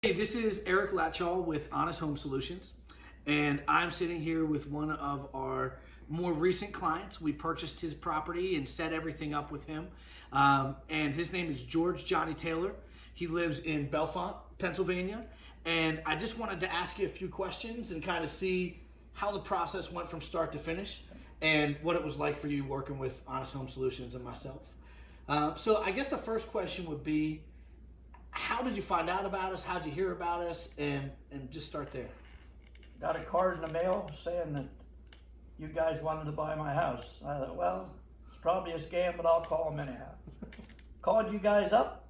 Hey, this is Eric Latchall with Honest Home Solutions, and I'm sitting here with one of our more recent clients. We purchased his property and set everything up with him, and his name is George Johnny Taylor. He lives in Bellefonte, Pennsylvania, and I just wanted to ask you a few questions and kind of see how the process went from start to finish and what it was like for you working with Honest Home Solutions and myself. So I guess the first question would be, how did you find out about us? How did you hear about us? And just start there. Got a card in the mail saying that you guys wanted to buy my house. I thought, well, it's probably a scam, but I'll call them anyhow. Called you guys up.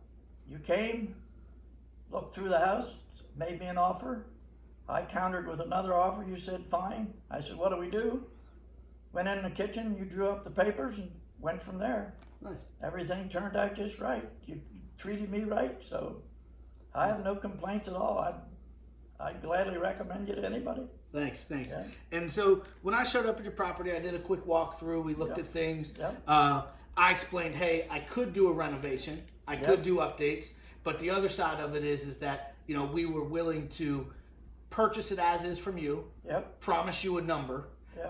You came, looked through the house, made me an offer. I countered with another offer. You said, fine. I said, what do we do? Went in the kitchen, you drew up the papers and went from there. Nice. Everything turned out just right. You treated me right, so I have no complaints at all. I'd gladly recommend you to anybody. Thanks. Yeah. And so when I showed up at your property, I did a quick walkthrough. We looked at things. Yep. I explained, hey, I could do a renovation. I could do updates. But the other side of it is that, you know, we were willing to purchase it as is from you, promise you a number.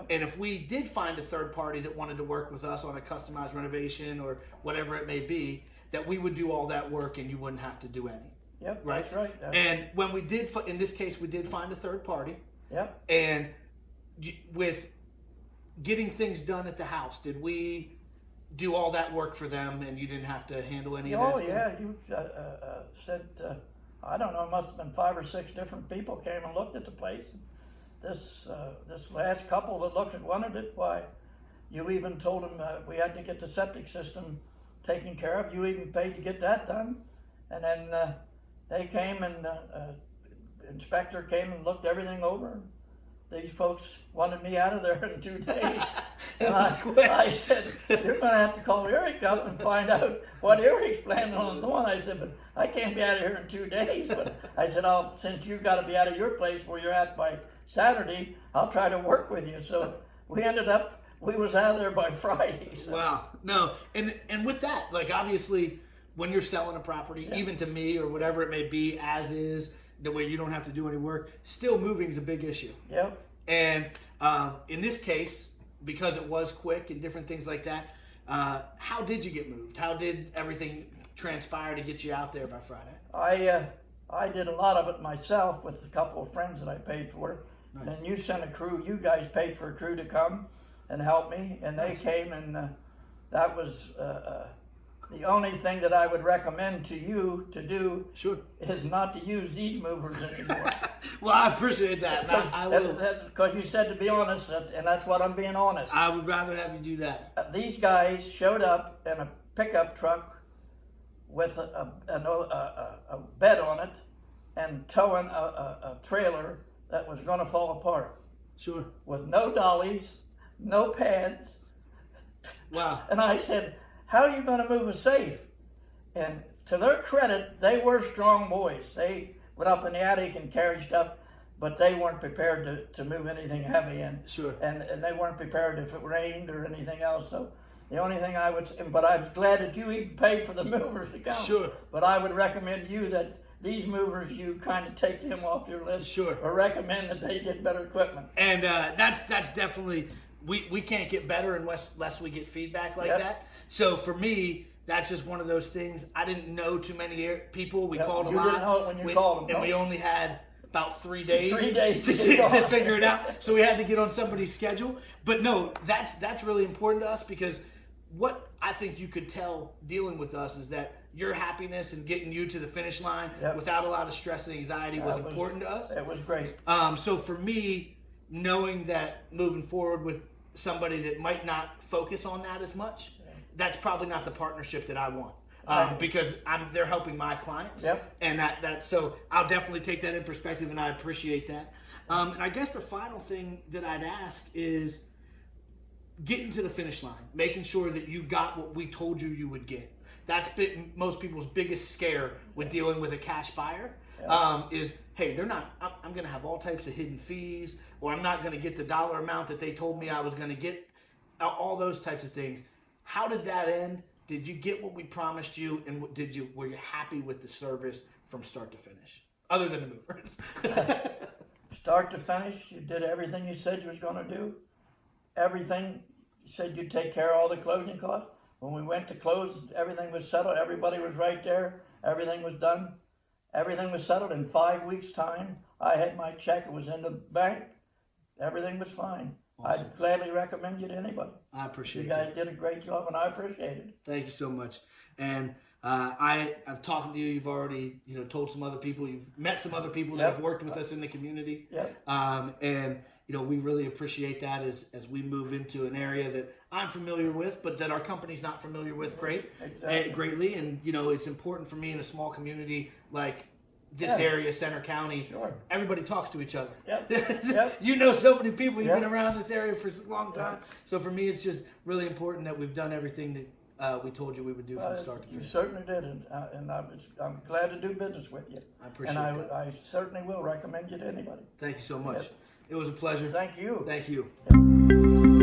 And if we did find a third party that wanted to work with us on a customized renovation or whatever it may be, that we would do all that work and you wouldn't have to do any. Yep, right? that's right. And when we did, in this case, we did find a third party. Yep. And with getting things done at the house, did we do all that work for them and you didn't have to handle any of this? Oh, yeah. You said, I don't know, it must have been 5 or 6 different people came and looked at the place. This last couple that looked at wanted it, why, you even told them we had to get the septic system taken care of. You even paid to get that done. And then they came and inspector came and looked everything over. These folks wanted me out of there in 2 days. And I said, you're going to have to call Erik up and find out what Erik's planning on doing. I said, but I can't be out of here in 2 days. But I said, since you've got to be out of your place where you're at by Saturday, I'll try to work with you. So we was out of there by Friday. So. Wow. No, and with that, like, obviously, when you're selling a property, even to me or whatever it may be, as is, the way you don't have to do any work, still moving is a big issue. Yep. And in this case, because it was quick and different things like that, how did you get moved? How did everything transpire to get you out there by Friday? I did a lot of it myself with a couple of friends that I paid for. Nice. And you sent a crew, you guys paid for a crew to come and help me, and they came, and that was the only thing that I would recommend to you to do is not to use these movers anymore. Well, I appreciate that. I will. Because you said to be honest, and that's what I'm being honest. I would rather have you do that. These guys showed up in a pickup truck with a bed on it and towing a trailer that was going to fall apart. Sure. With no dollies, no pads. Wow. And I said, how are you going to move a safe? And to their credit, they were strong boys. They went up in the attic and carried stuff, but they weren't prepared to move anything heavy. And they weren't prepared if it rained or anything else. So the only thing I would, but I was glad that you even paid for the movers to come. Sure. But I would recommend you that these movers, you kind of take them off your list. Sure. Or recommend that they get better equipment. And that's definitely, we can't get better unless we get feedback like that. So for me, that's just one of those things. I didn't know too many people. We called a lot. You didn't know it when you called them. And we only had about 3 days, 3 days to figure it out. So we had to get on somebody's schedule. But no, that's really important to us, because what I think you could tell dealing with us is that your happiness and getting you to the finish line without a lot of stress and anxiety was important to us. It was great. So for me, knowing that moving forward with somebody that might not focus on that as much, that's probably not the partnership that I want. Because they're helping my clients. And so I'll definitely take that in perspective, and I appreciate that. And I guess the final thing that I'd ask is getting to the finish line, making sure that you got what we told you would get. That's been most people's biggest scare with dealing with a cash buyer. Is, hey, I'm going to have all types of hidden fees, or I'm not going to get the dollar amount that they told me I was going to get, all those types of things. How did that end? Did you get what we promised you, and were you happy with the service from start to finish? other than the movers. Start to finish, you did everything you said you was going to do. Everything, you said you'd take care of all the closing costs. When we went to close, everything was settled. Everybody was right there. Everything was done. Everything was settled in 5 weeks' time. I had my check. It was in the bank. Everything was fine. Awesome. I'd gladly recommend you to anybody. I appreciate You that. guys did a great job, and I appreciate it. Thank you so much. And I've talked to you. You've already told some other people. You've met some other people that Yep. have worked with us in the community. Yep. And we really appreciate that as we move into an area that I'm familiar with, but that our company's not familiar with greatly. And it's important for me in a small community like this area, Center County. Sure. Everybody talks to each other. Yep. Yep. You know so many people. You've Yep. been around this area for a long time. So for me, it's just really important that we've done everything that we told you we would do from start to You finish. certainly did, and I'm glad to do business with you. I appreciate and that. I certainly will recommend you to anybody. Thank you so much. Yep. It was a pleasure. Thank you. Thank you.